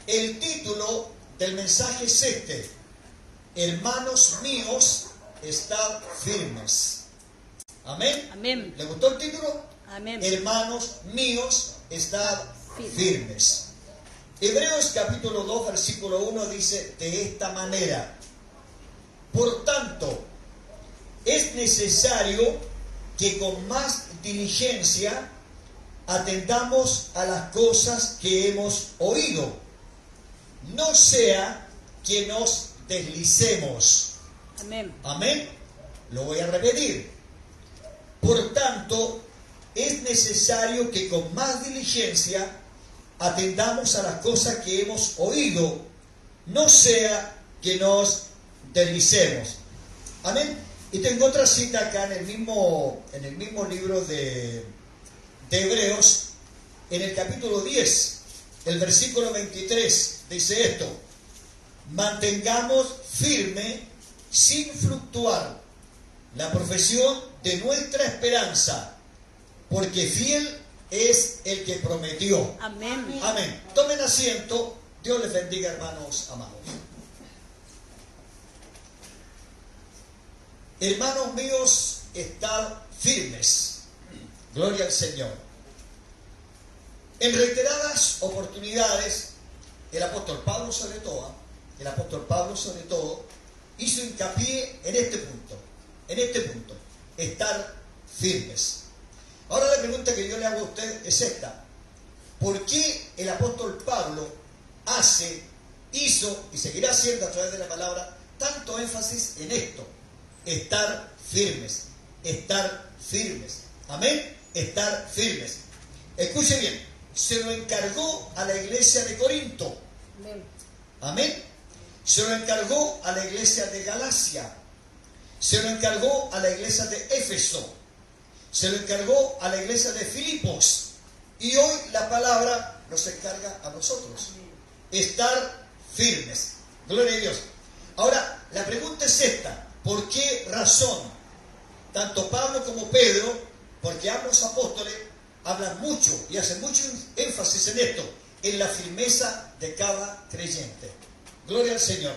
El título del mensaje es este: hermanos míos, estad firmes. Amén. Amén. ¿Le gustó el título? Amén. Hermanos míos, estad firmes. Hebreos capítulo 2, versículo 1 dice de esta manera: por tanto, es necesario que con más diligencia atendamos a las cosas que hemos oído, no sea que nos deslicemos. Amén. Amén. Lo voy a repetir. Por tanto, es necesario que con más diligencia atendamos a las cosas que hemos oído, no sea que nos deslicemos. Amén. Y tengo otra cita acá en el mismo libro de Hebreos, en el capítulo 10, el versículo 23, dice esto: mantengamos firme, sin fluctuar, la profesión de nuestra esperanza, porque fiel es el que prometió. Amén. Amén. Tomen asiento. Dios les bendiga, hermanos amados. Hermanos míos, estad firmes. Gloria al Señor. En reiteradas oportunidades, el apóstol Pablo sobre todo, hizo hincapié en este punto, estar firmes. Ahora la pregunta que yo le hago a usted es esta: ¿por qué el apóstol Pablo hizo y seguirá haciendo a través de la palabra tanto énfasis en esto? Estar firmes. Amén. Estar firmes. Escuche bien, se lo encargó a la iglesia de Corinto. Amén. Se lo encargó a la iglesia de Galacia. Se lo encargó a la iglesia de Éfeso. Se lo encargó a la iglesia de Filipos. Y hoy la palabra nos encarga a nosotros. Estar firmes. Gloria a Dios. Ahora, la pregunta es esta: ¿por qué razón tanto Pablo como Pedro, porque ambos apóstoles hablan mucho y hacen mucho énfasis en esto, en la firmeza de cada creyente? Gloria al Señor.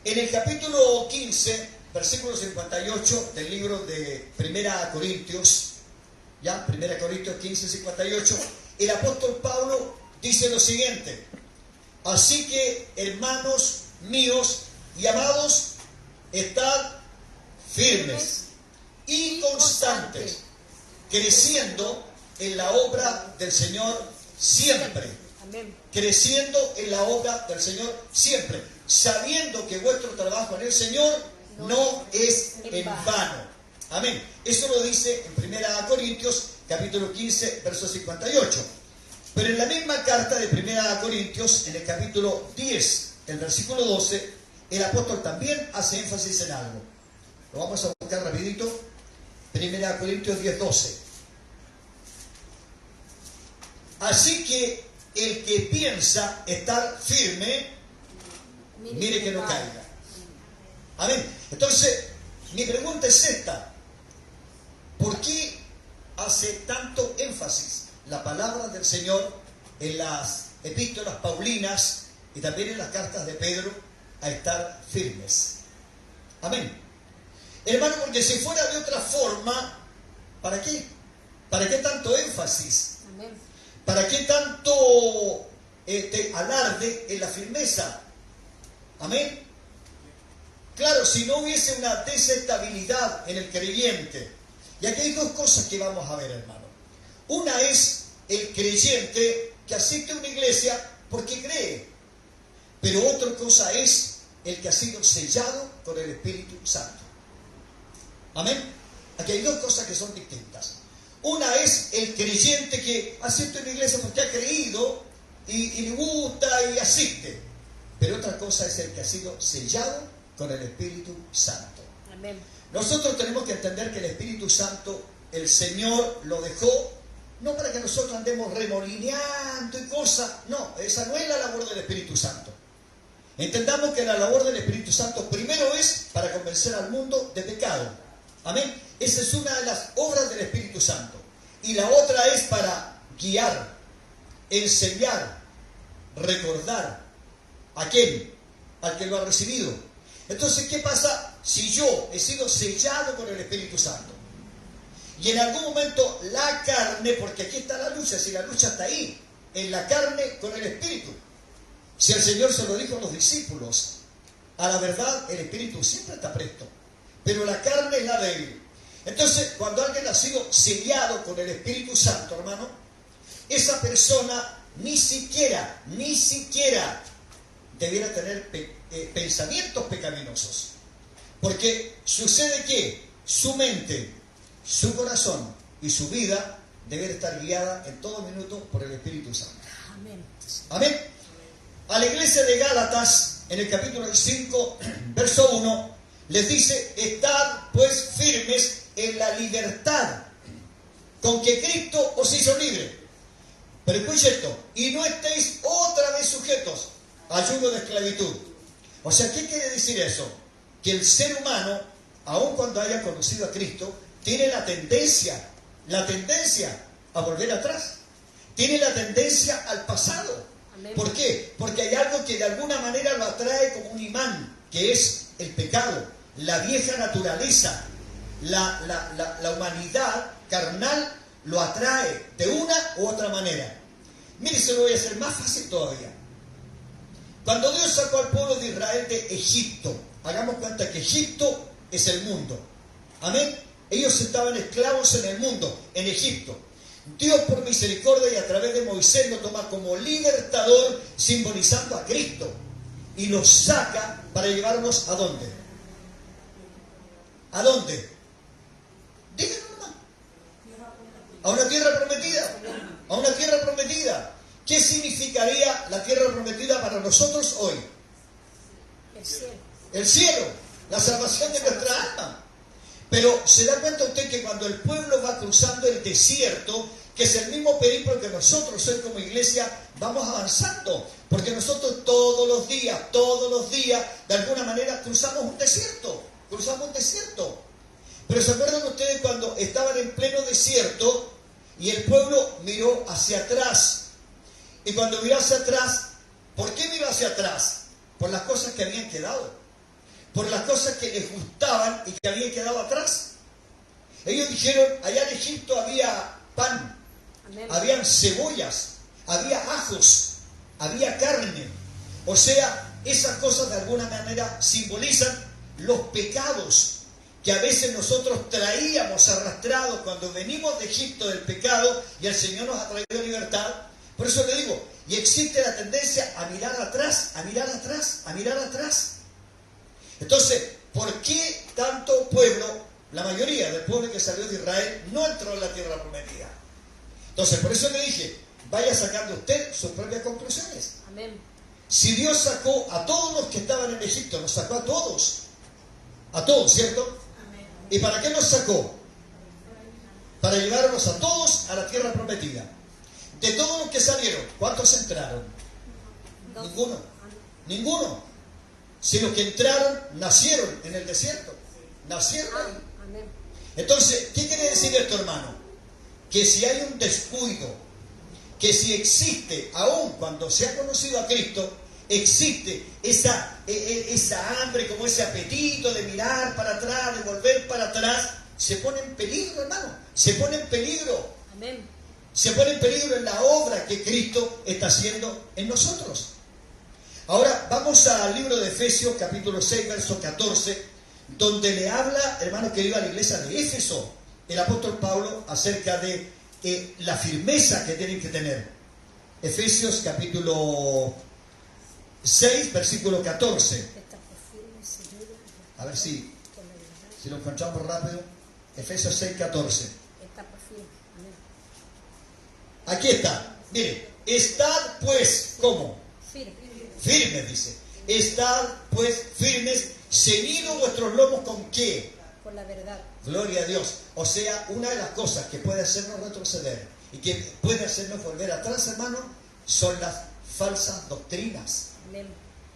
En el capítulo 15, versículo 58 del libro de Primera Corintios, ya, Primera Corintios 15, 58, el apóstol Pablo dice lo siguiente: así que, hermanos míos y amados, estad firmes y constantes, creciendo en la obra del Señor siempre. Amén. Creciendo en la obra del Señor siempre, sabiendo que vuestro trabajo en el Señor no es en vano. Amén. Eso lo dice en 1 Corintios capítulo 15, verso 58. Pero en la misma carta de 1 Corintios, en el capítulo 10, el versículo 12, el apóstol también hace énfasis en algo. Lo vamos a buscar rapidito. 1 Corintios 10, 12. Así que el que piensa estar firme, mire que no caiga. Amén. Entonces, mi pregunta es esta: ¿por qué hace tanto énfasis la palabra del Señor en las epístolas paulinas y también en las cartas de Pedro a estar firmes? Amén. Hermano, porque si fuera de otra forma, ¿para qué? ¿Para qué tanto énfasis? Amén. ¿Para qué tanto alarde en la firmeza? Amén. Claro, si no hubiese una desestabilidad en el creyente. Y aquí hay dos cosas que vamos a ver, hermano. Una es el creyente que asiste a una iglesia porque cree. Pero otra cosa es el que ha sido sellado con el Espíritu Santo. Amén. Aquí hay dos cosas que son distintas. Una es el creyente que asiste a una iglesia porque ha creído y le gusta y asiste. Pero otra cosa es el que ha sido sellado con el Espíritu Santo. Amén. Nosotros tenemos que entender que el Espíritu Santo, el Señor lo dejó no para que nosotros andemos remolineando y cosas. No, esa no es la labor del Espíritu Santo. Entendamos que la labor del Espíritu Santo primero es para convencer al mundo de pecado. Amén. Esa es una de las obras del Espíritu Santo. Y la otra es para guiar, enseñar, recordar a quién, al que lo ha recibido. Entonces, ¿qué pasa si yo he sido sellado con el Espíritu Santo? Y en algún momento la carne, porque aquí está la lucha, si la lucha está ahí, en la carne con el Espíritu. Si el Señor se lo dijo a los discípulos, a la verdad el Espíritu siempre está presto, pero la carne es la débil. Entonces, cuando alguien ha sido sellado con el Espíritu Santo, hermano, esa persona ni siquiera debiera tener pensamientos pecaminosos. Porque sucede que su mente, su corazón y su vida deben estar guiada en todo minuto por el Espíritu Santo. Amén. Amén. A la iglesia de Gálatas, en el capítulo 5, verso 1, les dice: estad pues firmes en la libertad con que Cristo os hizo libre. Pero escuche esto: y no estéis otra vez sujetos al yugo de esclavitud. O sea, ¿qué quiere decir eso? Que el ser humano, aun cuando haya conocido a Cristo, tiene la tendencia a volver atrás. Tiene la tendencia al pasado. Amén. ¿Por qué? Porque hay algo que de alguna manera lo atrae como un imán, que es el pecado, la vieja naturaleza, la humanidad carnal lo atrae de una u otra manera. Mire, se lo voy a hacer más fácil todavía. Cuando Dios sacó al pueblo de Israel de Egipto, hagamos cuenta que Egipto es el mundo. Amén. Ellos estaban esclavos en el mundo, en Egipto. Dios, por misericordia y a través de Moisés, lo toma como libertador, simbolizando a Cristo, y los saca para llevarnos ¿a dónde? ¿A dónde? Díganlo nomás. A una tierra prometida. A una tierra prometida. ¿Qué significaría la tierra prometida para nosotros hoy? El cielo. El cielo, la salvación de nuestra alma. Pero se da cuenta usted que cuando el pueblo va cruzando el desierto, que es el mismo periplo que nosotros hoy como iglesia vamos avanzando, porque nosotros todos los días, de alguna manera cruzamos un desierto. Pero ¿se acuerdan ustedes cuando estaban en pleno desierto y el pueblo miró hacia atrás? Y cuando miró hacia atrás, ¿por qué miró hacia atrás? Por las cosas que habían quedado, por las cosas que les gustaban y que habían quedado atrás. Ellos dijeron: allá en Egipto había pan, Amén. habían cebollas, había ajos, había carne. O sea, esas cosas de alguna manera simbolizan los pecados que a veces nosotros traíamos arrastrados cuando venimos de Egipto del pecado, y el Señor nos ha traído libertad. Por eso le digo, y existe la tendencia a mirar atrás, a mirar atrás, a mirar atrás. Entonces, ¿por qué tanto pueblo, la mayoría del pueblo que salió de Israel, no entró en la tierra prometida? Entonces, por eso le dije, vaya sacando usted sus propias conclusiones. Amén. Si Dios sacó a todos los que estaban en Egipto, nos sacó a todos, ¿cierto? Amén. ¿Y para qué nos sacó? Para llevarnos a todos a la tierra prometida. De todos los que salieron, ¿cuántos entraron? Dos. Ninguno. Si los que entraron nacieron en el desierto, nacieron ahí. Amén. Entonces, ¿qué quiere decir esto, hermano? Que si hay un descuido, que si existe, aún cuando se ha conocido a Cristo, existe esa hambre, como ese apetito de mirar para atrás, de volver para atrás, se pone en peligro, hermano, se pone en peligro. Amén. Se pone en peligro en la obra que Cristo está haciendo en nosotros. Ahora vamos al libro de Efesios, capítulo 6, verso 14, donde le habla, hermano querido, a la iglesia de Éfeso, el apóstol Pablo, acerca de la firmeza que tienen que tener. Efesios, capítulo 6, versículo 14. A ver si lo encontramos rápido. Efesios 6, 14. Aquí está. Mire, estad pues, ¿cómo? Firmes, dice. Estad pues firmes, ceñidos vuestros lomos ¿con qué? Con la verdad. Gloria a Dios. O sea, una de las cosas que puede hacernos retroceder y que puede hacernos volver atrás, hermano, son las falsas doctrinas. Amén.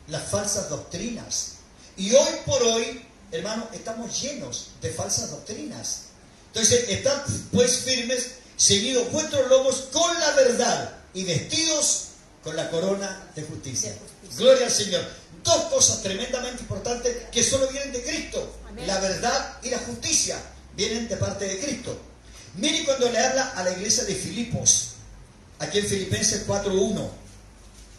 Las falsas doctrinas. Y hoy por hoy, hermano, estamos llenos de falsas doctrinas. Entonces, estad pues firmes, ceñidos vuestros lomos con la verdad y vestidos con la corona de justicia. De justicia. Gloria al Señor. Dos cosas tremendamente importantes que solo vienen de Cristo. Amén. La verdad y la justicia vienen de parte de Cristo. Mire cuando le habla a la iglesia de Filipos, aquí en Filipenses 4:1.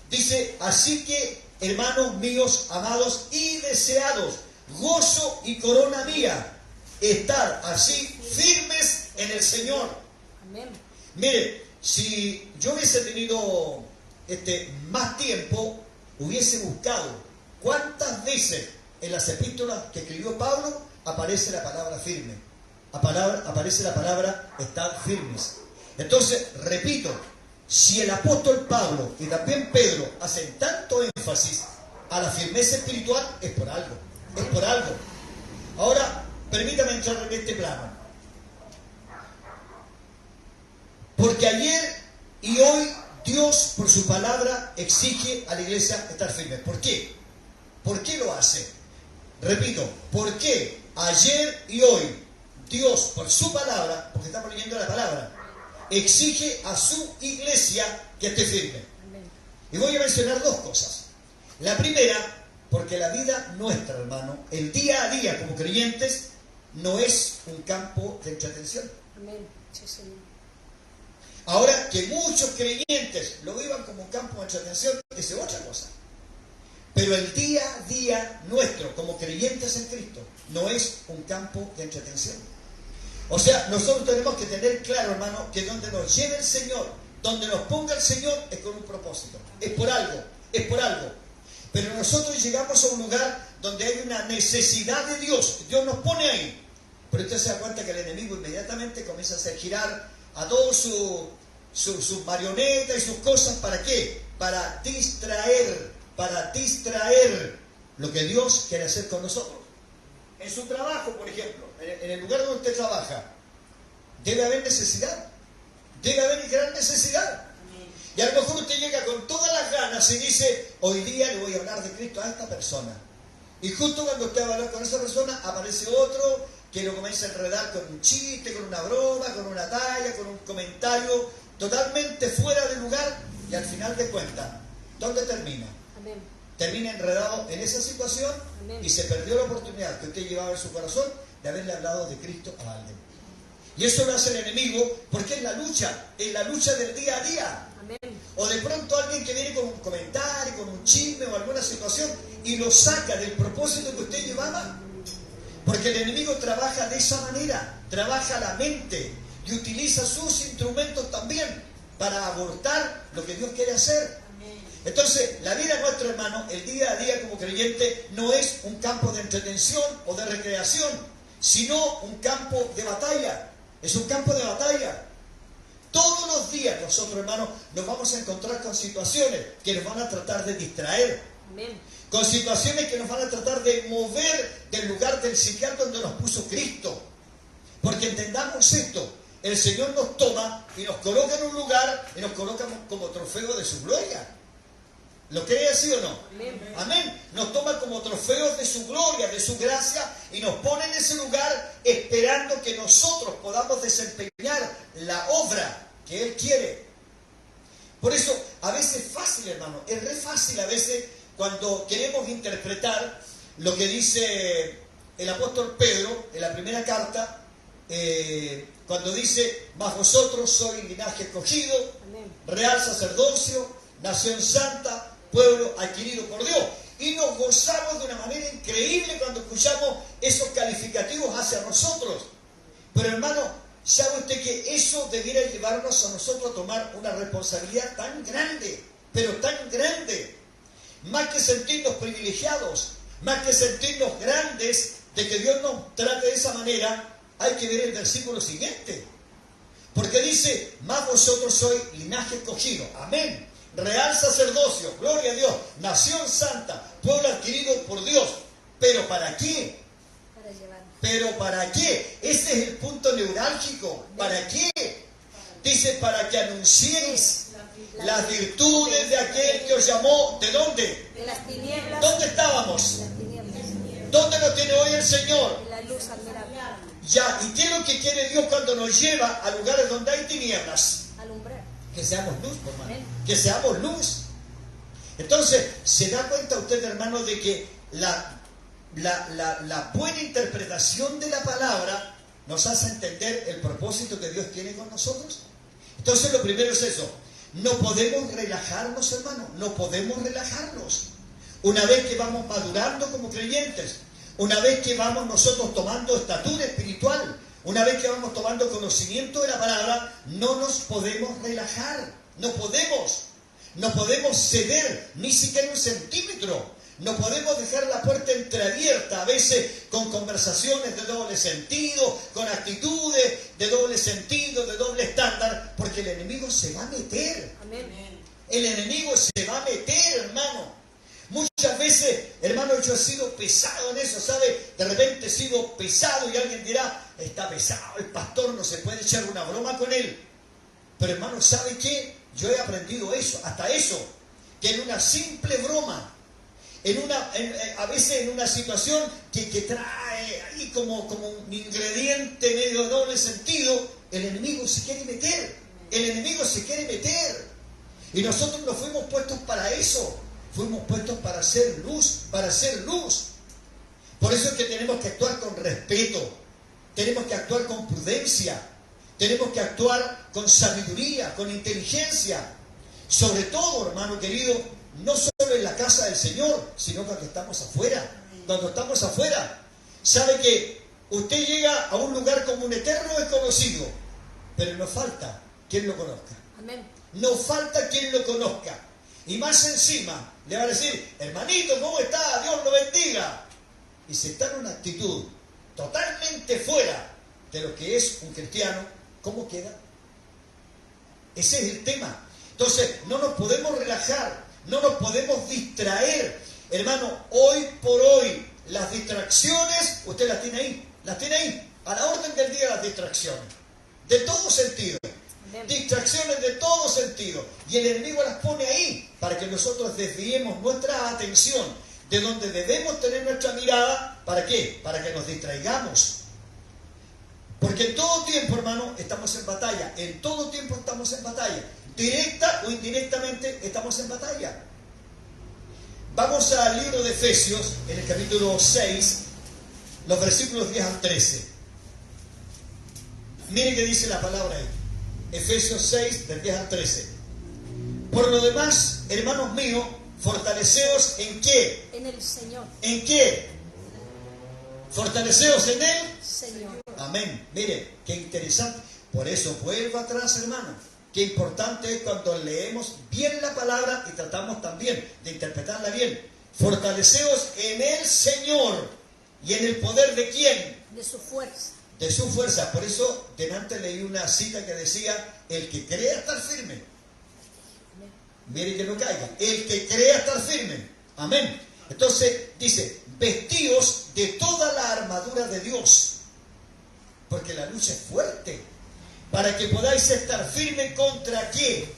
Dice, así que, hermanos míos, amados y deseados, gozo y corona mía, estar así firmes en el Señor. Amén. Mire, si yo hubiese tenido más tiempo, hubiese buscado cuántas veces en las epístolas que escribió Pablo aparece la palabra firme, aparece la palabra estar firmes. Entonces, repito, si el apóstol Pablo y también Pedro hacen tanto énfasis a la firmeza espiritual, es por algo, es por algo. Ahora, permítame entrar en este plano. Porque ayer y hoy Dios, por su palabra, exige a la iglesia estar firme. ¿Por qué? ¿Por qué lo hace? Repito, ¿por qué ayer y hoy Dios, por su palabra, porque estamos leyendo la palabra, exige a su iglesia que esté firme? Amén. Y voy a mencionar dos cosas. La primera, porque la vida nuestra, hermano, el día a día como creyentes, no es un campo de entretención. Amén. Sí, Señor. Ahora, que muchos creyentes lo vivan como un campo de entretención, es otra cosa. Pero el día a día nuestro, como creyentes en Cristo, no es un campo de entretención. O sea, nosotros tenemos que tener claro, hermano, que donde nos lleve el Señor, donde nos ponga el Señor, es con un propósito. Es por algo, es por algo. Pero nosotros llegamos a un lugar donde hay una necesidad de Dios. Dios nos pone ahí. Pero usted se da cuenta que el enemigo inmediatamente comienza a hacer girar a todos sus marionetas y sus cosas. ¿Para qué? Para distraer lo que Dios quiere hacer con nosotros. En su trabajo, por ejemplo, en el lugar donde usted trabaja, debe haber necesidad. Debe haber gran necesidad. Y a lo mejor usted llega con todas las ganas y dice, hoy día le voy a hablar de Cristo a esta persona. Y justo cuando usted va a hablar con esa persona, aparece otro que lo comienza a enredar con un chiste, con una broma, con una talla, con un comentario totalmente fuera de lugar. Y al final de cuentas, ¿dónde termina? Amén. Termina enredado en esa situación. Amén. Y se perdió la oportunidad que usted llevaba en su corazón de haberle hablado de Cristo a alguien. Y eso lo hace el enemigo porque es la lucha del día a día. Amén. O de pronto alguien que viene con un comentario, con un chisme o alguna situación y lo saca del propósito que usted llevaba. Porque el enemigo trabaja de esa manera, trabaja la mente y utiliza sus instrumentos también para abortar lo que Dios quiere hacer. Entonces, la vida de nuestro hermano, el día a día como creyente, no es un campo de entretención o de recreación, sino un campo de batalla. Es un campo de batalla. Todos los días nosotros, hermanos, nos vamos a encontrar con situaciones que nos van a tratar de distraer. Amén. Con situaciones que nos van a tratar de mover del lugar del sitial donde nos puso Cristo. Porque entendamos esto, el Señor nos toma y nos coloca en un lugar y nos coloca como trofeo de su gloria. ¿Lo cree así o no? Amén. Amén. Nos toma como trofeos de su gloria, de su gracia, y nos pone en ese lugar esperando que nosotros podamos desempeñar la obra que Él quiere. Por eso, a veces es fácil, hermano, es re fácil a veces cuando queremos interpretar lo que dice el apóstol Pedro en la primera carta, cuando dice, mas vosotros sois linaje escogido, Amén. real sacerdocio, nación santa, pueblo adquirido por Dios. Y nos gozamos de una manera increíble cuando escuchamos esos calificativos hacia nosotros. Pero hermano, ¿sabe usted que eso debiera llevarnos a nosotros a tomar una responsabilidad tan grande, pero tan grande? Más que sentirnos privilegiados, más que sentirnos grandes de que Dios nos trate de esa manera, hay que ver el versículo siguiente. Porque dice, más vosotros sois linaje escogido. Amén. Real sacerdocio, gloria a Dios, nación santa, pueblo adquirido por Dios. ¿Pero para qué? Para llevar. ¿Pero para qué? Ese es el punto neurálgico. ¿Para qué? Dice, para que anunciéis las virtudes de aquel que os llamó. ¿De dónde? De las tinieblas. ¿Dónde estábamos? Las tinieblas. ¿Dónde nos tiene hoy el Señor? De la luz admirable. Ya, ¿y qué es lo que quiere Dios cuando nos lleva a lugares donde hay tinieblas? Alumbrar. Que seamos luz, por hermano. Amén. Que seamos luz. Entonces, ¿se da cuenta usted, hermano, de que la buena interpretación de la palabra nos hace entender el propósito que Dios tiene con nosotros? Entonces, lo primero es eso. No podemos relajarnos, hermano. No podemos relajarnos. Una vez que vamos madurando como creyentes, una vez que vamos nosotros tomando estatura espiritual, una vez que vamos tomando conocimiento de la palabra, no nos podemos relajar. No podemos ceder ni siquiera un centímetro. No podemos dejar la puerta entreabierta, a veces con conversaciones de doble sentido, con actitudes de doble sentido, de doble estándar, porque el enemigo se va a meter. Amén. El enemigo se va a meter, hermano. Muchas veces, hermano, yo he sido pesado en eso, ¿sabe? De repente he sido pesado y alguien dirá, está pesado, el pastor, no se puede echar una broma con él. Pero, hermano, ¿sabe qué? Yo he aprendido eso, hasta eso, que en una simple broma, a veces en una situación que trae ahí como un ingrediente medio doble sentido, el enemigo se quiere meter. El enemigo se quiere meter. Y nosotros no fuimos puestos para eso. Fuimos puestos para hacer luz, para hacer luz. Por eso es que tenemos que actuar con respeto. Tenemos que actuar con prudencia. Tenemos que actuar con sabiduría, con inteligencia. Sobre todo, hermano querido, no solo en la casa del Señor, sino cuando estamos afuera. Cuando estamos afuera. Sabe que usted llega a un lugar como un eterno desconocido, pero no falta quien lo conozca. Amén. No falta quien lo conozca. Y más encima, le va a decir, hermanito, ¿cómo está? Dios lo bendiga. Y si está en una actitud totalmente fuera de lo que es un cristiano, ¿cómo queda? Ese es el tema. Entonces, no nos podemos relajar. No nos podemos distraer. Hermano, hoy por hoy, las distracciones, usted las tiene ahí, a la orden del día las distracciones, de todo sentido, distracciones de todo sentido, y el enemigo las pone ahí, para que nosotros desviemos nuestra atención, de donde debemos tener nuestra mirada, ¿para qué? Para que nos distraigamos. Porque en todo tiempo, hermano, estamos en batalla, en todo tiempo estamos en batalla. Directa o indirectamente estamos en batalla. Vamos al libro de Efesios, en el capítulo 6, los versículos 10 al 13. Miren qué dice la palabra ahí. Efesios 6, del 10 al 13. Por lo demás, hermanos míos, fortaleceos ¿en qué? En el Señor. ¿En qué? Fortaleceos en el Señor. Amén. Mire, qué interesante. Por eso vuelvo atrás, hermano. Qué importante es cuando leemos bien la palabra y tratamos también de interpretarla bien. Fortaleceos en el Señor y en el poder de ¿quién? De su fuerza. De su fuerza. Por eso, delante leí una cita que decía, el que crea estar firme. Mire que no caiga. El que crea estar firme. Amén. Entonces, dice, vestíos de toda la armadura de Dios. Porque la lucha es fuerte. Para que podáis estar firmes contra ¿qué?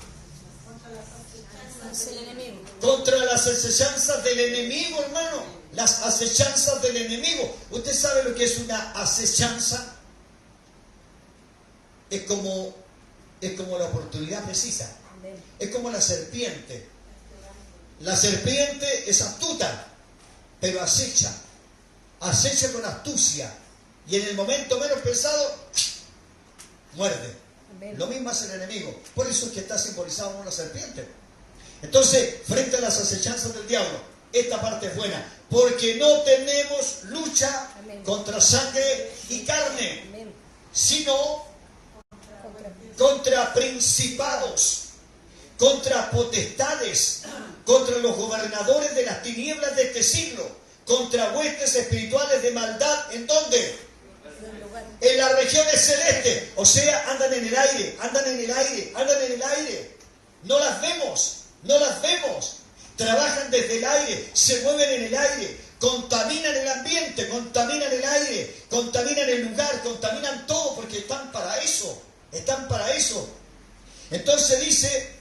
Es el enemigo. Contra las acechanzas del enemigo, hermano. Las acechanzas del enemigo. ¿Usted sabe lo que es una acechanza? Es como la oportunidad precisa. Es como la serpiente. La serpiente es astuta, pero acecha. Acecha con astucia. Y en el momento menos pensado, muerde. Amén. Lo mismo hace el enemigo. Por eso es que está simbolizado como una serpiente. Entonces, frente a las acechanzas del diablo, esta parte es buena. Porque no tenemos lucha Amén. contra sangre y carne, Amén. sino Contra contra principados, contra potestades, contra los gobernadores de las tinieblas de este siglo, contra huestes espirituales de maldad. ¿En dónde? el lugar. En las regiones celestes. O sea, andan en el aire, andan en el aire, andan en el aire. No las vemos, no las vemos. Trabajan desde el aire, se mueven en el aire, contaminan el ambiente, contaminan el aire, contaminan el lugar, contaminan todo, porque están para eso, están para eso. Entonces dice,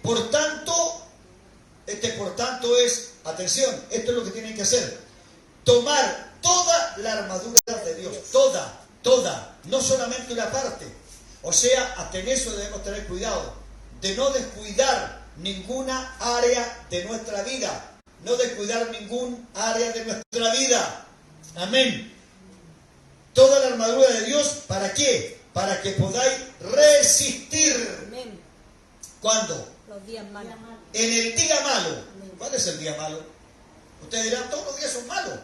por tanto es, atención, esto es lo que tienen que hacer, tomar toda la armadura de Dios, toda, no solamente una parte. O sea, hasta en eso debemos tener cuidado, de no descuidar ninguna área de nuestra vida. No descuidar ningún área de nuestra vida. Amén. Toda la armadura de Dios, ¿para qué? Para que podáis resistir. Amén. ¿Cuándo? Los días malos. En el día malo. Amén. ¿Cuál es el día malo? Ustedes dirán, todos los días son malos.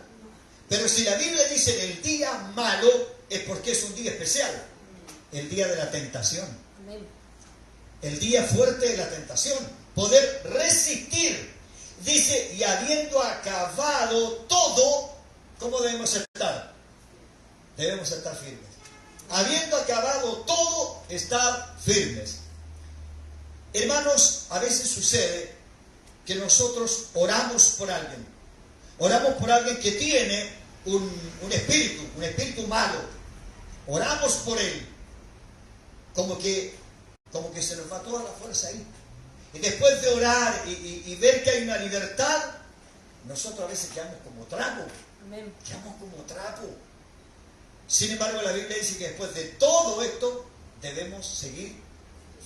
Pero si la Biblia dice en el día malo, es porque es un día especial. El día de la tentación. Amén. El día fuerte de la tentación. Poder resistir. Dice, y habiendo acabado todo, ¿cómo debemos estar? Debemos estar firmes. Habiendo acabado todo, estar firmes. Hermanos, a veces sucede que nosotros oramos por alguien. Oramos por alguien que tiene un espíritu malo. Oramos por él. Como que se nos va toda la fuerza ahí. Y después de orar y ver que hay una libertad, nosotros a veces quedamos como trapo. Amén. Quedamos como trapo. Sin embargo, la Biblia dice que después de todo esto, debemos seguir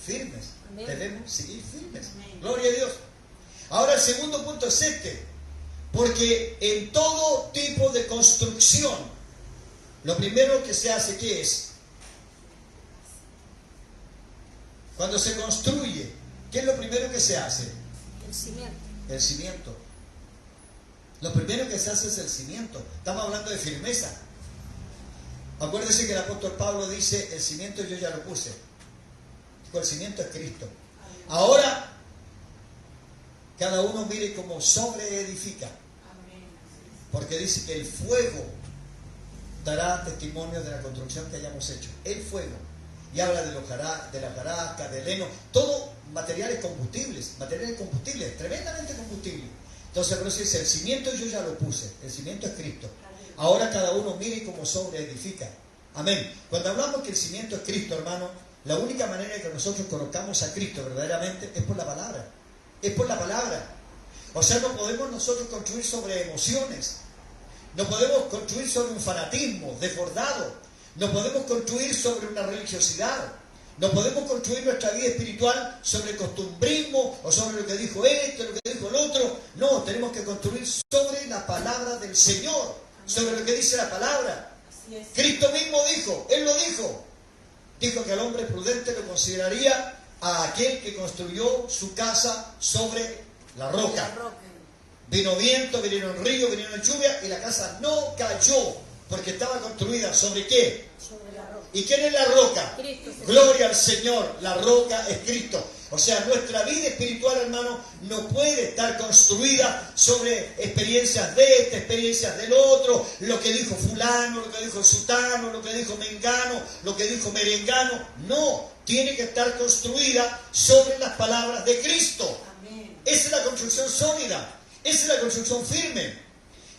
firmes. Amén. Debemos seguir firmes. Amén. Gloria a Dios. Ahora el segundo punto es este. Porque en todo tipo de construcción, lo primero que se hace, ¿qué es? Cuando se construye, ¿qué es lo primero que se hace? El cimiento. El cimiento. Lo primero que se hace es el cimiento. Estamos hablando de firmeza. Acuérdense que el apóstol Pablo dice, el cimiento yo ya lo puse. Dijo, el cimiento es Cristo. Ahora, cada uno mire cómo sobreedifica. Porque dice que el fuego dará testimonio de la construcción que hayamos hecho. El fuego. Y habla de la hojarasca, del heno, todo materiales combustibles, tremendamente combustibles. Entonces, por eso dice, el cimiento yo ya lo puse, el cimiento es Cristo. Ahora cada uno mire cómo sobreedifica. Amén. Cuando hablamos que el cimiento es Cristo, hermano, la única manera de que nosotros conozcamos a Cristo verdaderamente es por la palabra. Es por la palabra. O sea, no podemos nosotros construir sobre emociones. No podemos construir sobre un fanatismo desbordado. No podemos construir sobre una religiosidad. No podemos construir nuestra vida espiritual sobre costumbrismo o sobre lo que dijo esto, lo que dijo el otro. No, tenemos que construir sobre la palabra del Señor, sobre lo que dice la palabra. Cristo mismo dijo, Él lo dijo. Dijo que al hombre prudente lo consideraría a aquel que construyó su casa sobre la roca. Vino viento, vinieron ríos, vinieron lluvia y la casa no cayó porque estaba construida ¿sobre qué? Sobre la roca. ¿Y quién es la roca? Cristo. Gloria al Señor, la roca es Cristo. O sea, nuestra vida espiritual, hermano, no puede estar construida sobre experiencias de este, experiencias del otro, lo que dijo fulano, lo que dijo sutano, lo que dijo mengano, lo que dijo merengano. No, tiene que estar construida sobre las palabras de Cristo. Amén. Esa es la construcción sólida, esa es la construcción firme.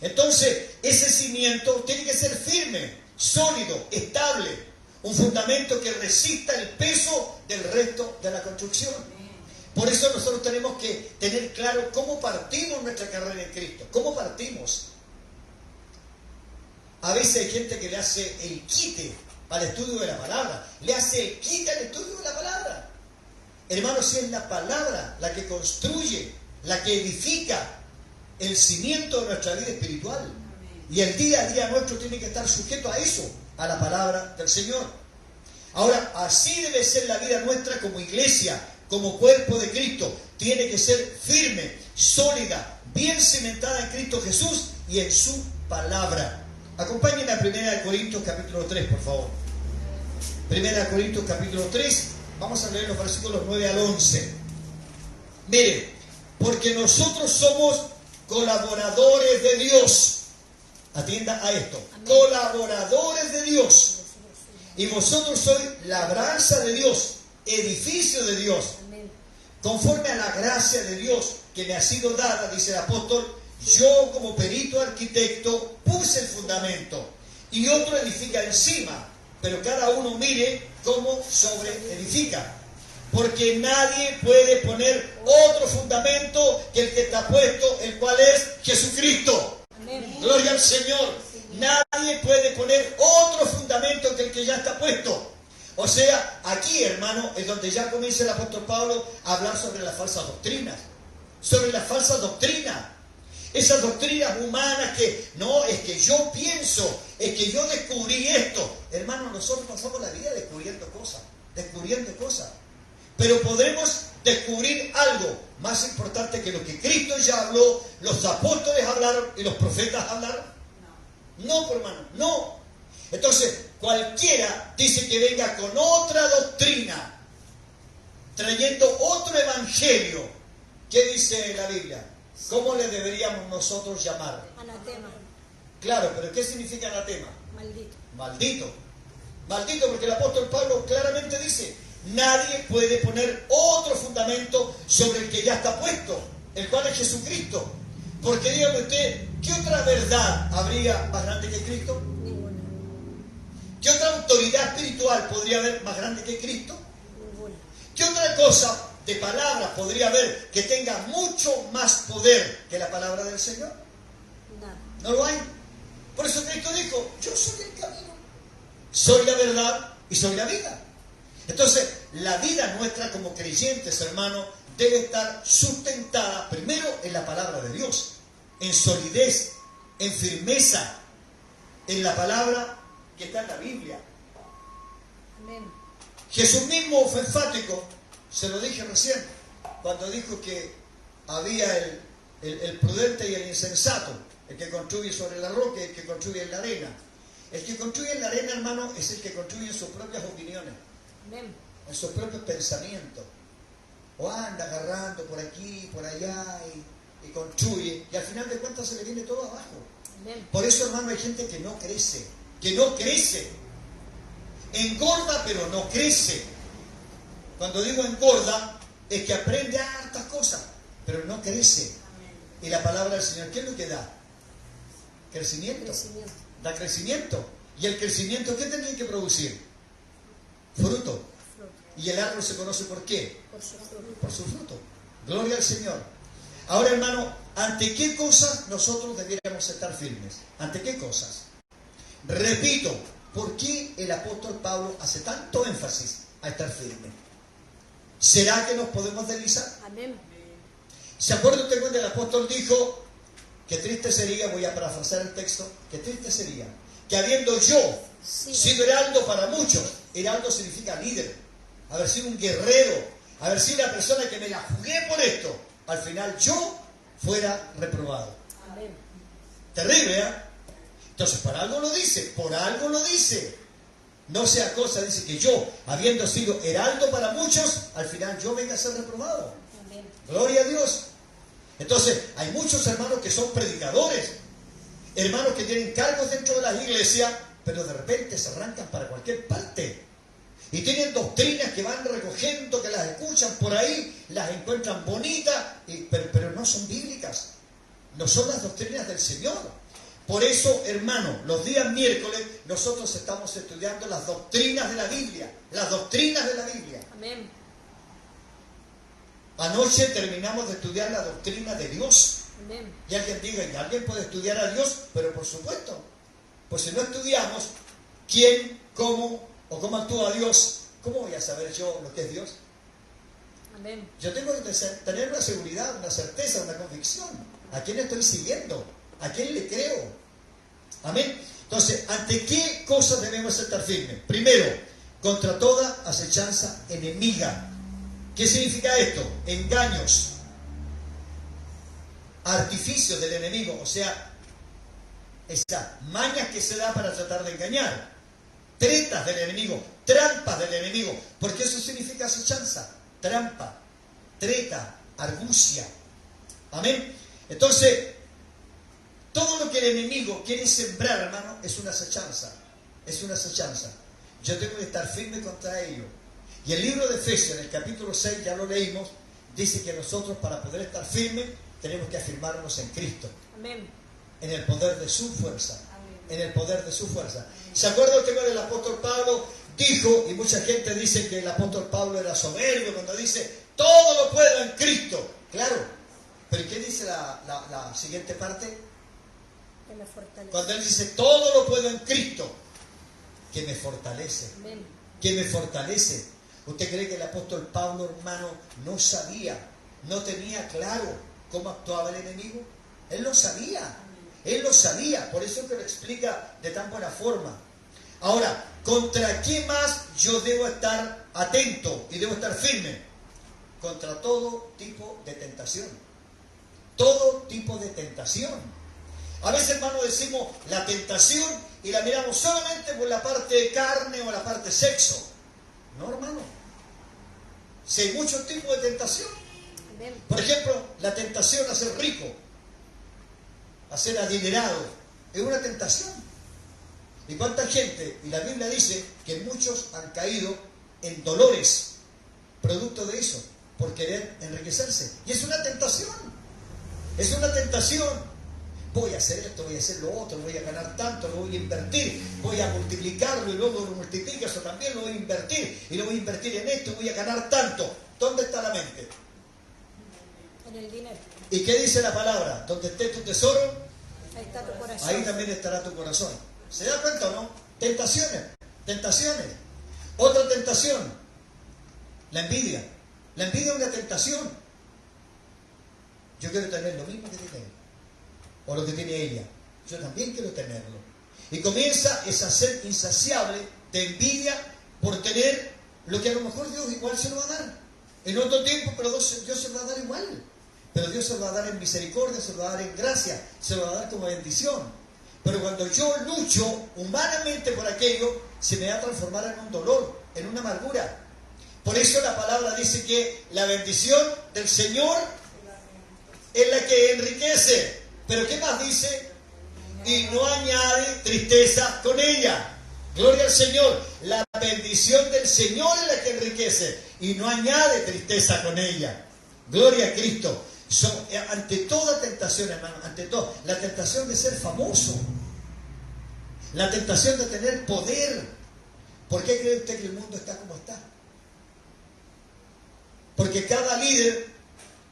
Entonces, ese cimiento tiene que ser firme, sólido, estable, un fundamento que resista el peso del resto de la construcción. Por eso nosotros tenemos que tener claro cómo partimos nuestra carrera en Cristo, cómo partimos. A veces hay gente que le hace el quite al estudio de la palabra, le hace el quite al estudio de la palabra. Hermanos, si es la palabra la que construye, la que edifica el cimiento de nuestra vida espiritual. Y el día a día nuestro tiene que estar sujeto a eso, a la palabra del Señor. Ahora, así debe ser la vida nuestra como iglesia, como cuerpo de Cristo. Tiene que ser firme, sólida, bien cimentada en Cristo Jesús y en su palabra. Acompáñenme a 1 Corintios capítulo 3, por favor. 1 Corintios capítulo 3, vamos a leer los versículos 9 al 11. Mire, porque nosotros somos colaboradores de Dios. Atienda a esto. Amén. Colaboradores de Dios. Y vosotros sois labranza de Dios, edificio de Dios. Amén. Conforme a la gracia de Dios que me ha sido dada, dice el apóstol, yo como perito arquitecto puse el fundamento y otro edifica encima, pero cada uno mire cómo sobre edifica. Porque nadie puede poner otro fundamento que el que está puesto, el cual es Jesucristo. Amén. Gloria al Señor. Nadie puede poner otro fundamento que el que ya está puesto. O sea, aquí, hermano, es donde ya comienza el apóstol Pablo a hablar sobre las falsas doctrinas. Sobre las falsas doctrinas. Esas doctrinas humanas que, no, es que yo pienso, es que yo descubrí esto. Hermano, nosotros pasamos la vida descubriendo cosas. Pero podremos descubrir algo más importante que lo que Cristo ya habló, los apóstoles hablaron y los profetas hablaron. No, hermano, no. Entonces, cualquiera dice que venga con otra doctrina, trayendo otro evangelio. ¿Qué dice la Biblia? ¿Cómo le deberíamos nosotros llamar? Anatema. Claro, pero ¿qué significa anatema? Maldito. Maldito. Maldito porque el apóstol Pablo claramente dice, nadie puede poner otro fundamento sobre el que ya está puesto, el cual es Jesucristo. Porque dígame usted, ¿qué otra verdad habría más grande que Cristo? Ninguna. ¿Qué otra autoridad espiritual podría haber más grande que Cristo? Ninguna. ¿Qué otra cosa de palabra podría haber que tenga mucho más poder que la palabra del Señor? Nada. No lo hay. Por eso Cristo dijo, yo soy el camino, soy la verdad y soy la vida. Entonces, la vida nuestra como creyentes, hermano, debe estar sustentada primero en la palabra de Dios, en solidez, en firmeza, en la palabra que está en la Biblia. Amén. Jesús mismo fue enfático, se lo dije recién, cuando dijo que había el prudente y el insensato, el que construye sobre la roca y el que construye en la arena. El que construye en la arena, hermano, es el que construye en sus propias opiniones, Amén. en sus propios pensamientos. O anda agarrando por aquí, por allá y construye, y al final de cuentas se le viene todo abajo. Amén. Por eso, hermano, hay gente que no crece, engorda pero no crece. Cuando digo engorda, es que aprende hartas cosas, pero no crece. Y la palabra del Señor, ¿qué es lo que da? Crecimiento. Crecimiento. Da crecimiento. ¿Y el crecimiento qué tiene que producir? Fruto. Fruto. ¿Y el árbol se conoce por qué? Por su fruto. Por su fruto. Gloria al Señor. Ahora, hermano, ¿ante qué cosas nosotros debiéramos estar firmes? ¿Ante qué cosas? Repito, ¿por qué el apóstol Pablo hace tanto énfasis a estar firme? ¿Será que nos podemos deslizar? Amén. ¿Se acuerda usted cuando el apóstol dijo que triste sería, voy a parafrasear el texto, que triste sería, que habiendo yo sido heraldo para muchos, heraldo significa líder, haber sido un guerrero, haber sido la persona que me la jugué por esto, al final yo fuera reprobado? Amén. Terrible, ¿eh? Entonces, por algo lo dice. No sea cosa, dice que yo, habiendo sido heraldo para muchos, al final yo venga a ser reprobado. Amén. Gloria a Dios. Entonces, hay muchos hermanos que son predicadores, hermanos que tienen cargos dentro de las iglesias, pero de repente se arrancan para cualquier parte. Y tienen doctrinas que van recogiendo, que las escuchan por ahí, las encuentran bonitas, pero no son bíblicas. No son las doctrinas del Señor. Por eso, hermano, los días miércoles nosotros estamos estudiando las doctrinas de la Biblia. Las doctrinas de la Biblia. Amén. Anoche terminamos de estudiar la doctrina de Dios. Amén. Y alguien diga, ¿y alguien puede estudiar a Dios? Pero por supuesto. Pues si no estudiamos quién, cómo o cómo actúa Dios, ¿cómo voy a saber yo lo que es Dios? Amén. Yo tengo que tener una seguridad, una certeza, una convicción. ¿A quién estoy siguiendo? ¿A quién le creo? Amén. Entonces, ¿ante qué cosas debemos estar firmes? Primero, contra toda acechanza enemiga. ¿Qué significa esto? Engaños, artificios del enemigo, o sea, esas mañas que se da para tratar de engañar, tretas del enemigo, trampas del enemigo, porque eso significa acechanza, trampa, treta, argucia. Amén. Entonces, todo lo que el enemigo quiere sembrar, hermano, es una acechanza. Es una acechanza. Yo tengo que estar firme contra ello. Y el libro de Efesios, en el capítulo 6, ya lo leímos, dice que nosotros para poder estar firmes tenemos que afirmarnos en Cristo. Amén. En el poder de su fuerza. Amén. En el poder de su fuerza. ¿Se acuerda usted cuando el apóstol Pablo dijo, y mucha gente dice que el apóstol Pablo era soberbio cuando dice, todo lo puedo en Cristo? Claro. Pero ¿qué dice la siguiente parte? Que me fortalece. Cuando él dice, todo lo puedo en Cristo, que me fortalece. Amén. que me fortalece. ¿Usted cree que el apóstol Pablo, hermano, no sabía, no tenía claro cómo actuaba el enemigo? Él lo sabía. Él lo sabía, por eso es que lo explica de tan buena forma. Ahora, ¿contra qué más yo debo estar atento y debo estar firme? Contra todo tipo de tentación. Todo tipo de tentación. A veces, hermano, decimos la tentación y la miramos solamente por la parte de carne o la parte de sexo. No, hermano. Si hay muchos tipos de tentación. Por ejemplo, la tentación a ser rico, a ser adinerado, es una tentación. ¿Y cuánta gente? Y la Biblia dice que muchos han caído en dolores producto de eso, por querer enriquecerse. Y es una tentación. Es una tentación. Voy a hacer esto, voy a hacer lo otro, voy a ganar tanto, lo voy a invertir, voy a multiplicarlo y luego lo multiplico, eso también lo voy a invertir y lo voy a invertir en esto, voy a ganar tanto. ¿Dónde está la mente? En el dinero. ¿Y qué dice la palabra? Donde esté tu tesoro, Ahí está tu corazón. ahí también estará tu corazón. ¿Se da cuenta o no? Tentaciones, tentaciones. Otra tentación, la envidia. La envidia es una tentación. Yo quiero tener lo mismo que tiene él, o lo que tiene ella. Yo también quiero tenerlo. Y comienza esa sed insaciable de envidia por tener lo que a lo mejor Dios igual se lo va a dar. En otro tiempo, pero Dios se lo va a dar igual. Pero Dios se lo va a dar en misericordia, se lo va a dar en gracia, se lo va a dar como bendición. Pero cuando yo lucho humanamente por aquello, se me va a transformar en un dolor, en una amargura. Por eso la palabra dice que la bendición del Señor es la que enriquece. Pero ¿qué más dice? Y no añade tristeza con ella. Gloria al Señor. La bendición del Señor es la que enriquece y no añade tristeza con ella. Gloria a Cristo. Ante toda tentación, hermano, ante todo, la tentación de ser famoso, la tentación de tener poder. ¿Por qué cree usted que el mundo está como está? Porque cada líder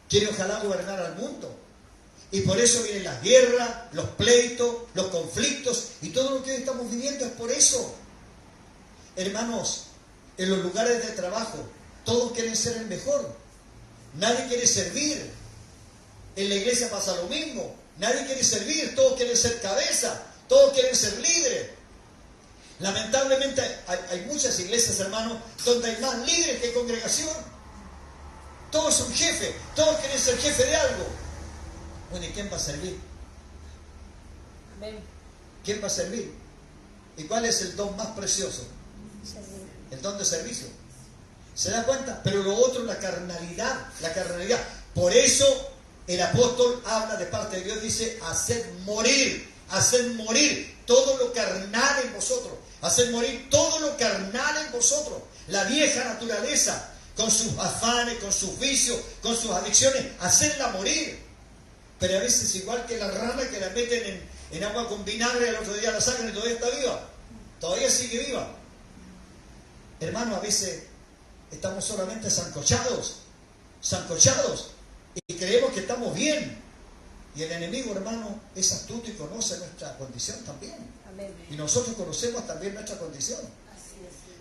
quiere ojalá gobernar al mundo. Y por eso vienen las guerras, los pleitos, los conflictos, y todo lo que hoy estamos viviendo es por eso. Hermanos, en los lugares de trabajo, todos quieren ser el mejor. Nadie quiere servir. En la iglesia pasa lo mismo. Nadie quiere servir, todos quieren ser cabeza, todos quieren ser líderes. Lamentablemente hay muchas iglesias, hermanos, donde hay más líderes que congregación. Todos son jefes, todos quieren ser jefe de algo. Bueno, ¿y quién va a servir? Amén. ¿Quién va a servir? ¿Y cuál es el don más precioso? Servir. El don de servicio. ¿Se da cuenta? Pero lo otro, la carnalidad, la carnalidad. Por eso el apóstol habla de parte de Dios, dice, haced morir todo lo carnal en vosotros. Haced morir todo lo carnal en vosotros. La vieja naturaleza, con sus afanes, con sus vicios, con sus adicciones, hacedla morir. Pero a veces igual que la rana que la meten en agua con vinagre, el otro día la sacan y todavía está viva. Todavía sigue viva. Hermano, a veces estamos solamente sancochados, y creemos que estamos bien. Y el enemigo, hermano, es astuto y conoce nuestra condición también. Amén. Y nosotros conocemos también nuestra condición.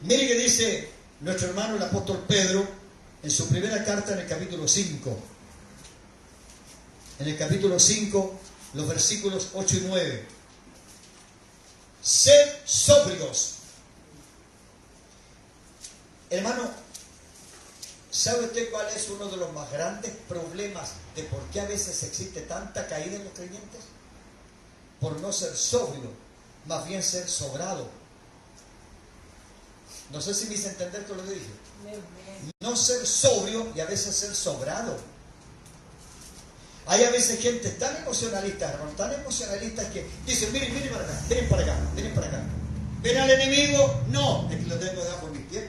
Mire que dice nuestro hermano el apóstol Pedro en su primera carta en el capítulo 5. En el capítulo 5, los versículos 8 y 9. Sed sobrios. Hermano, ¿sabe usted cuál es uno de los más grandes problemas de por qué a veces existe tanta caída en los creyentes? Por no ser sobrio, más bien ser sobrado. No sé si me hice entender con lo que dije. No ser sobrio y a veces ser sobrado. Hay a veces gente tan emocionalista, hermano, tan emocionalistas que dicen, miren para acá, miren para acá, miren para acá. ¿Ven al enemigo? No, es que lo tengo debajo de mis pies.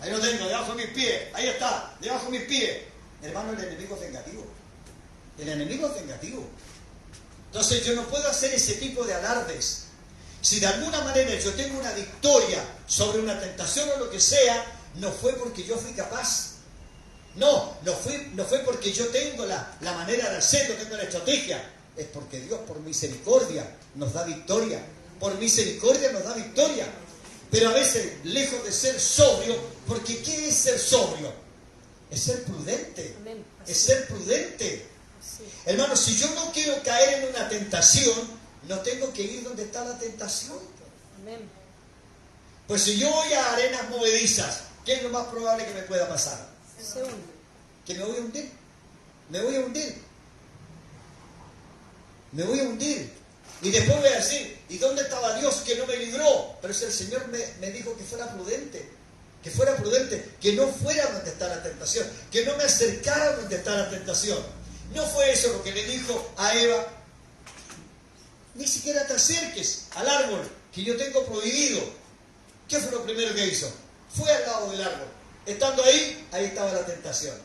Ahí lo tengo, debajo de mis pies. Ahí está, debajo de mis pies. Hermano, el enemigo es vengativo. El enemigo es vengativo. Entonces yo no puedo hacer ese tipo de alardes. Si de alguna manera yo tengo una victoria sobre una tentación o lo que sea, no fue porque yo fui capaz. No fue porque yo tengo la manera de hacerlo, tengo la estrategia. Es porque Dios por misericordia nos da victoria. Por misericordia nos da victoria. Pero a veces, lejos de ser sobrio, porque ¿qué es ser sobrio? Es ser prudente. Amén. Es ser prudente. Así. Hermano, si yo no quiero caer en una tentación, no tengo que ir donde está la tentación. Amén. Pues si yo voy a arenas movedizas, ¿qué es lo más probable que me pueda pasar? Se hunde. Que me voy a hundir. Me voy a hundir. Me voy a hundir. Y después voy a decir, ¿y dónde estaba Dios que no me libró? Pero si el Señor me dijo que fuera prudente, que no fuera donde está la tentación, que no me acercara donde está la tentación. No fue eso lo que le dijo a Eva. Ni siquiera te acerques al árbol que yo tengo prohibido. ¿Qué fue lo primero que hizo? Fue al lado del árbol. Estando ahí, ahí estaba la tentación.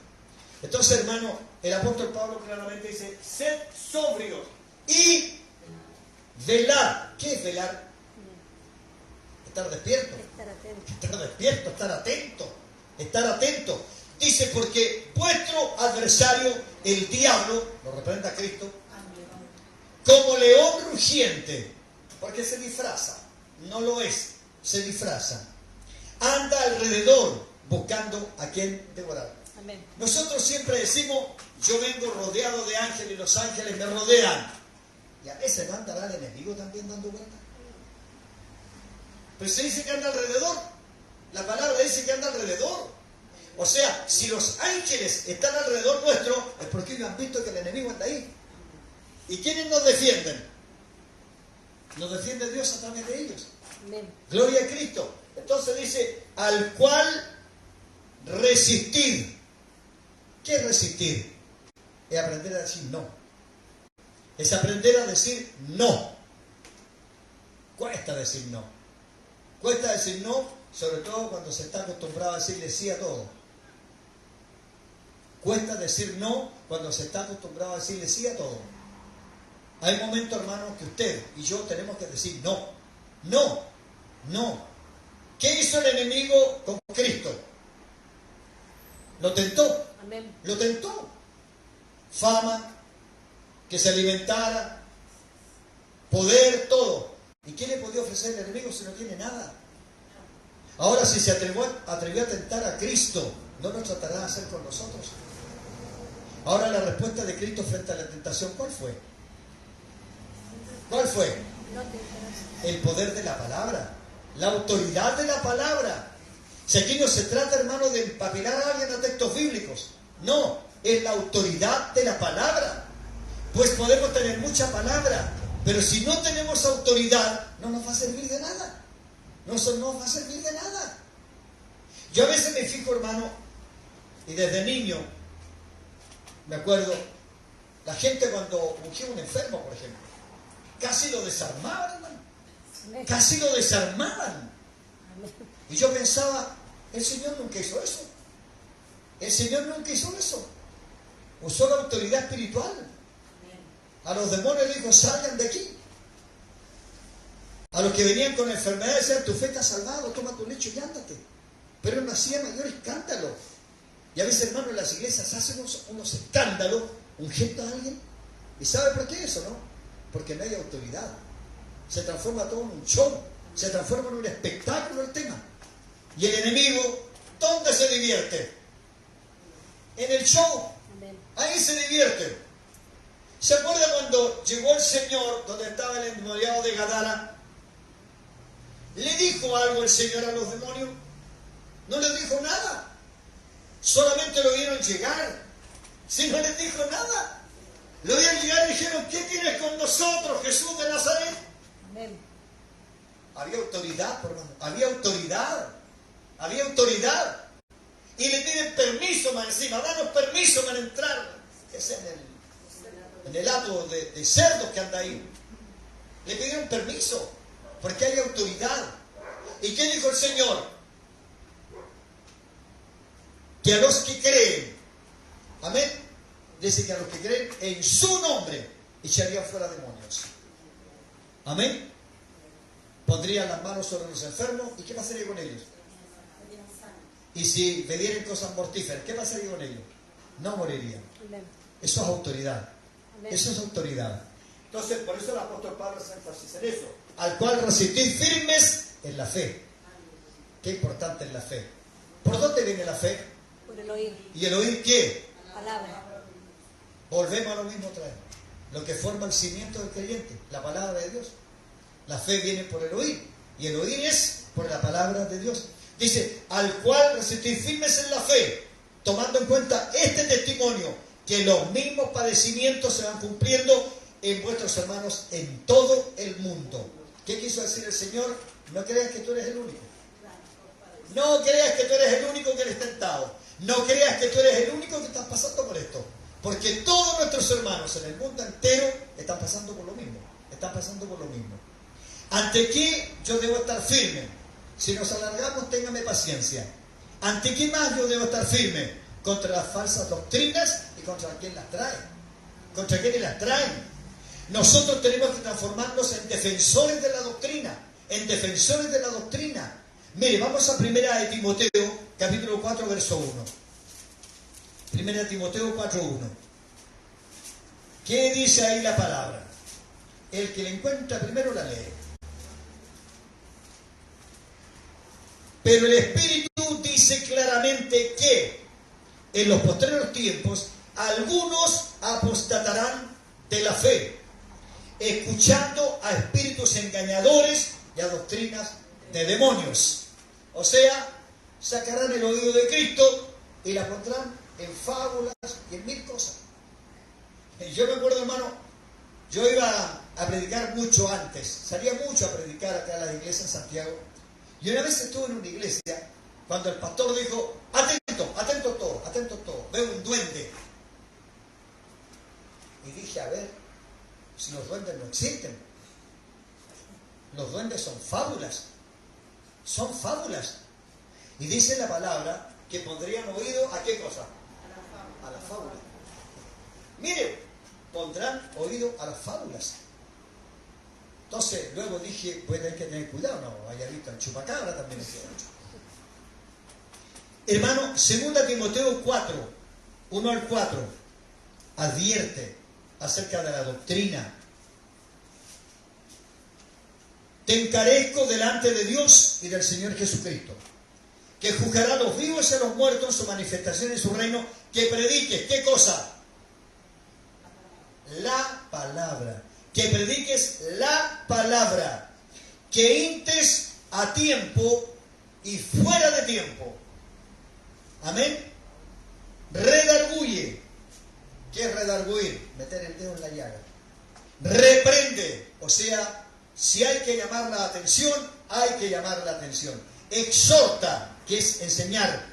Entonces, hermano, el apóstol Pablo claramente dice, sed sobrios y velar. ¿Qué es velar? Estar despierto. Estar atento. Estar despierto, estar atento. Estar atento. Dice, porque vuestro adversario, el diablo, lo representa a Cristo, como león rugiente, porque se disfraza, no lo es, se disfraza, anda alrededor buscando a quien devorar. Amén. Nosotros siempre decimos, yo vengo rodeado de ángeles y los ángeles me rodean. Y a veces no andará el enemigo también dando vueltas. Pero se dice que anda alrededor. La palabra dice que anda alrededor. O sea, si los ángeles están alrededor nuestro, es porque ellos han visto que el enemigo anda ahí. ¿Y quiénes nos defienden? Nos defiende Dios a través de ellos. Amén. Gloria a Cristo. Entonces dice, al cual resistir. ¿Qué es resistir? Es aprender a decir no. Es aprender a decir no. Cuesta decir no. Cuesta decir no, sobre todo cuando se está acostumbrado a decirle sí a todo. Cuesta decir no cuando se está acostumbrado a decirle sí a todo. Hay momentos, hermanos, que usted y yo tenemos que decir no. No. No. ¿Qué hizo el enemigo con Cristo? Lo tentó. Amén. Lo tentó. Fama, que se alimentara, poder, todo. ¿Y qué le podía ofrecer el enemigo si no tiene nada? Ahora, si se atrevió a tentar a Cristo, ¿no lo tratará de hacer con nosotros? Ahora, la respuesta de Cristo frente a la tentación, ¿cuál fue? ¿Cuál fue? No te interesa. El poder de la palabra, la autoridad de la palabra. Si aquí no se trata, hermano, de empapelar a alguien a textos bíblicos, no, es la autoridad de la palabra. Pues podemos tener mucha palabra, pero si no tenemos autoridad, no nos va a servir de nada. No nos va a servir de nada. Yo a veces me fijo, hermano, y desde niño, me acuerdo, la gente cuando ungía a un enfermo, por ejemplo, casi lo desarmaban, hermano. Amén. Casi lo desarmaban. Amén. Y yo pensaba, el Señor nunca hizo eso. El Señor nunca hizo eso. Usó la autoridad espiritual. A los demonios dijo, salgan de aquí. A los que venían con enfermedades decían, tu fe está salvado, toma tu lecho y ándate. Pero no hacía mayor escándalo. Y a veces, hermano, en las iglesias hacen unos escándalos, ungiendo a alguien. ¿Y sabe por qué eso, no? Porque no hay autoridad. Se transforma todo en un show. Se transforma en un espectáculo el tema. Y el enemigo, ¿dónde se divierte? En el show. Amén. Ahí se divierte. ¿Se acuerda cuando llegó el Señor, donde estaba el endemoniado de Gadara? ¿Le dijo algo el Señor a los demonios? No les dijo nada. Solamente lo vieron llegar. Si no les dijo nada. Lo vieron llegar y dijeron, ¿qué tienes con nosotros, Jesús de Nazaret? Amén. Había autoridad, hermano. Había autoridad. Había autoridad. Y le piden permiso más encima. Danos permiso para entrar. Es en el hato de cerdos que anda ahí. Le pidieron permiso. Porque hay autoridad. ¿Y qué dijo el Señor? Que a los que creen, amén, dice que a los que creen en su nombre echarían fuera demonios. Amén. Pondrían las manos sobre los enfermos. ¿Y qué pasaría con ellos? Y si bebieran cosas mortíferas, ¿qué pasaría con ellos? No morirían. Amén. Eso es autoridad. Amén. Eso es autoridad. Entonces, por eso el apóstol Pablo hace énfasis en eso. Al cual resistid firmes en la fe. Qué importante es la fe. ¿Por dónde viene la fe? Por el oír. ¿Y el oír qué? Palabra. Volvemos a lo mismo otra vez. Lo que forma el cimiento del creyente, la palabra de Dios. La fe viene por el oír. Y el oír es por la palabra de Dios. Dice, al cual resistir firmes en la fe, tomando en cuenta este testimonio, que los mismos padecimientos se van cumpliendo en vuestros hermanos en todo el mundo. ¿Qué quiso decir el Señor? No creas que tú eres el único. No creas que tú eres el único que eres tentado. No creas que tú eres el único que estás pasando por esto. Porque todos nuestros hermanos en el mundo entero están pasando por lo mismo. Están pasando por lo mismo. ¿Ante qué yo debo estar firme? Si nos alargamos, téngame paciencia. ¿Ante qué más yo debo estar firme? Contra las falsas doctrinas y contra quien las trae. ¿Contra quienes las traen? Nosotros tenemos que transformarnos en defensores de la doctrina. En defensores de la doctrina. Mire, vamos a 1 de Timoteo, capítulo 4, verso 1. 1 de Timoteo 4, 1. ¿Qué dice ahí la palabra? El que la encuentra primero la lee. Pero el Espíritu dice claramente que en los posteriores tiempos algunos apostatarán de la fe, escuchando a espíritus engañadores y a doctrinas de demonios. O sea, sacarán el oído de Cristo y la pondrán en fábulas y en mil cosas. Yo me acuerdo, hermano, yo iba a predicar mucho antes, salía mucho a predicar acá a la iglesia en Santiago. Y una vez estuve en una iglesia cuando el pastor dijo, atento todo, veo un duende. Y dije, a ver, si los duendes no existen. Los duendes son fábulas. Son fábulas. Y dice la palabra que pondrían oído a qué cosa? A las fábulas. Mire, pondrán oído a las fábulas. Entonces, luego dije, pues hay que tener cuidado, no haya visto el chupacabra también. Hermano, 2 Timoteo 4, 1 al 4, advierte acerca de la doctrina. Te encarezco delante de Dios y del Señor Jesucristo, que juzgará a los vivos y a los muertos en su manifestación en su reino, que prediques, ¿qué cosa? La palabra. Que prediques la palabra, que intes a tiempo y fuera de tiempo. Amén. Redarguye. ¿Qué es redarguir? Meter el dedo en la llaga. Reprende. O sea, si hay que llamar la atención, hay que llamar la atención. Exhorta, que es enseñar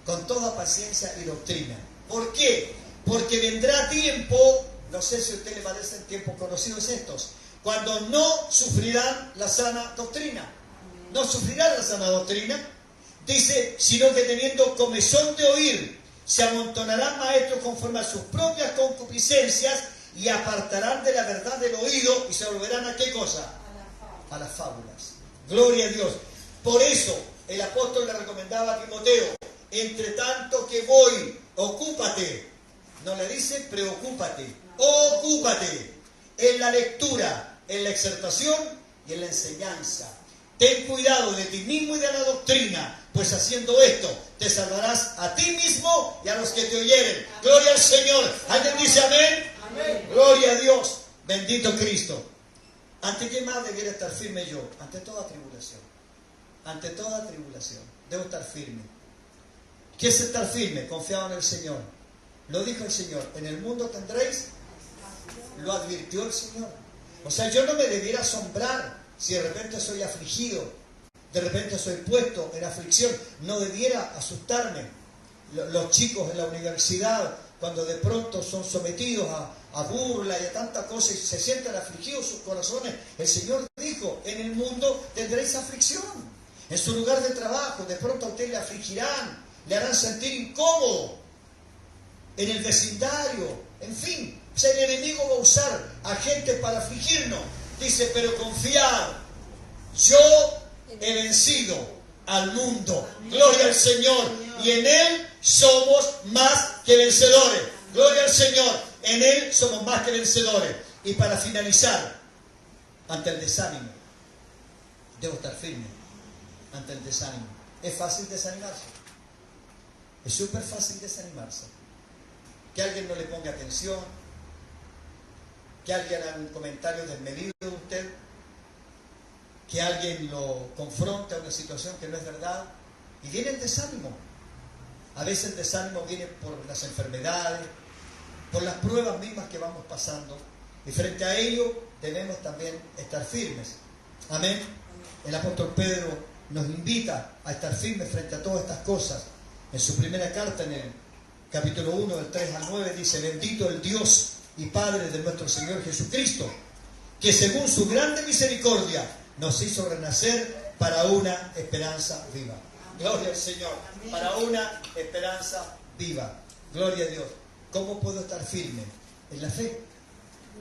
con toda paciencia y doctrina. ¿Por qué? Porque vendrá tiempo, no sé si a usted le parecen tiempos conocidos estos, cuando no sufrirán la sana doctrina. No sufrirán la sana doctrina. Dice, sino que teniendo comezón de oír, se amontonarán maestros conforme a sus propias concupiscencias y apartarán de la verdad del oído y se volverán a ¿qué cosa? A las fábulas. Gloria a Dios. Por eso el apóstol le recomendaba a Timoteo, entre tanto que voy, ocúpate. No le dice preocúpate, ocúpate en la lectura, en la exhortación y en la enseñanza. Ten cuidado de ti mismo y de la doctrina, pues haciendo esto te salvarás a ti mismo y a los que te oyeren. Gloria al Señor. ¿Alguien dice amén? Amén. Gloria a Dios. Bendito Cristo. ¿Ante qué más debiera estar firme yo? Ante toda tribulación. Ante toda tribulación. Debo estar firme. ¿Qué es estar firme? Confiado en el Señor. Lo dijo el Señor. En el mundo tendréis. Lo advirtió el Señor. O sea, yo no me debiera asombrar si de repente soy afligido, de repente soy puesto en aflicción. No debiera asustarme. Los chicos en la universidad, cuando de pronto son sometidos a burla y a tanta cosa y se sienten afligidos sus corazones, el Señor dijo, en el mundo tendréis aflicción. En su lugar de trabajo, de pronto a usted le afligirán, le harán sentir incómodo. En el vecindario, en fin, el enemigo va a usar a gente para afligirnos. Dice, pero confiad, yo he vencido al mundo. Gloria al Señor. Y en Él somos más que vencedores. Gloria al Señor. En Él somos más que vencedores. Y para finalizar, ante el desánimo, debo estar firme ante el desánimo. es fácil desanimarse. Es súper fácil desanimarse. Que alguien no le ponga atención, que alguien haga un comentario desmedido de usted, que alguien lo confronte a una situación que no es verdad, y viene el desánimo. A veces el desánimo viene por las enfermedades, por las pruebas mismas que vamos pasando, y frente a ello debemos también estar firmes. Amén. El apóstol Pedro nos invita a estar firmes frente a todas estas cosas. En su primera carta, en el capítulo 1, del 3 al 9, dice: bendito el Dios y Padre de nuestro Señor Jesucristo, que según su grande misericordia nos hizo renacer para una esperanza viva. Gloria al Señor. Para una esperanza viva. Gloria a Dios. ¿Cómo puedo estar firme? En la fe.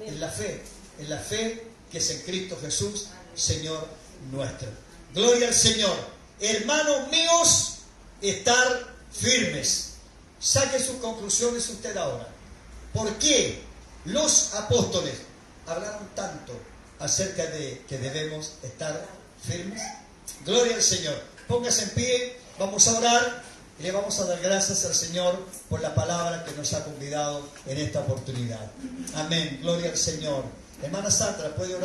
En la fe. En la fe que es en Cristo Jesús, Señor nuestro. Gloria al Señor. Hermanos míos, estar firmes. Saque sus conclusiones usted ahora. ¿Por qué los apóstoles hablaron tanto acerca de que debemos estar firmes? Gloria al Señor. Póngase en pie, vamos a orar y le vamos a dar gracias al Señor por la palabra que nos ha convidado en esta oportunidad. Amén. Gloria al Señor. Hermana Sandra, ¿puede orar?